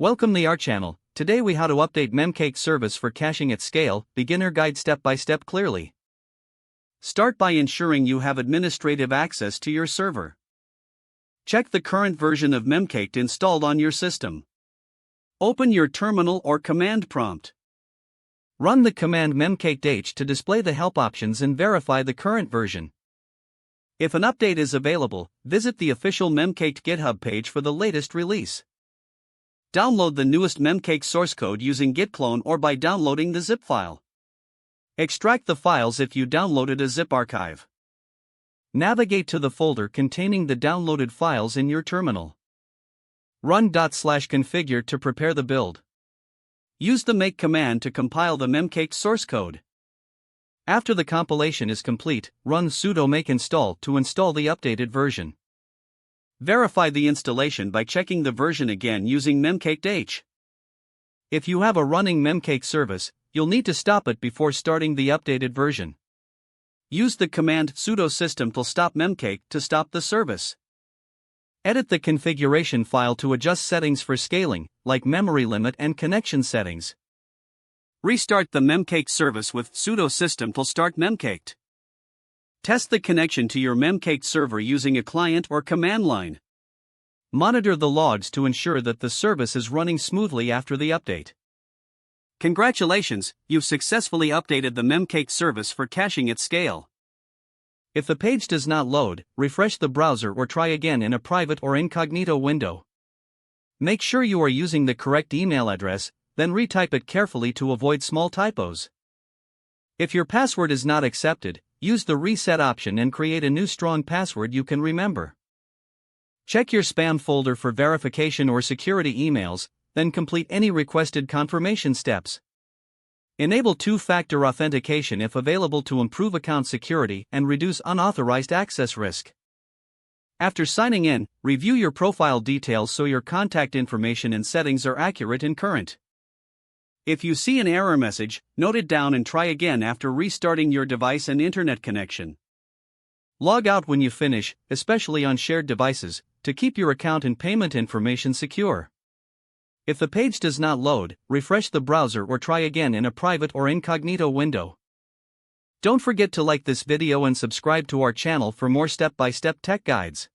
Welcome to our channel. Today we how to update Memcached service for caching at scale, beginner guide step by step clearly. Start by ensuring you have administrative access to your server. Check the current version of Memcached installed on your system. Open your terminal or command prompt. Run the command memcached to display the help options and verify the current version. If an update is available, visit the official Memcached GitHub page for the latest release. Download the newest Memcached source code using git clone or by downloading the zip file. Extract the files if you downloaded a zip archive. Navigate to the folder containing the downloaded files in your terminal. Run /configure to prepare the build. Use the make command to compile the Memcached source code. After the compilation is complete, run sudo make install to install the updated version. Verify the installation by checking the version again using Memcached. If you have a running Memcached service, you'll need to stop it before starting the updated version. Use the command sudo system stop memcached to stop the service. Edit the configuration file to adjust settings for scaling, like memory limit and connection settings. Restart the Memcached service with sudo system start memcached. Test the connection to your Memcached server using a client or command line. Monitor the logs to ensure that the service is running smoothly after the update. Congratulations, you've successfully updated the Memcached service for caching at scale. If the page does not load, refresh the browser or try again in a private or incognito window. Make sure you are using the correct email address, then retype it carefully to avoid small typos. If your password is not accepted, use the reset option and create a new strong password you can remember. Check your spam folder for verification or security emails, then complete any requested confirmation steps. Enable two-factor authentication if available to improve account security and reduce unauthorized access risk. After signing in, review your profile details so your contact information and settings are accurate and current. If you see an error message, note it down and try again after restarting your device and internet connection. Log out when you finish, especially on shared devices, to keep your account and payment information secure. If the page does not load, refresh the browser or try again in a private or incognito window. Don't forget to like this video and subscribe to our channel for more step-by-step tech guides.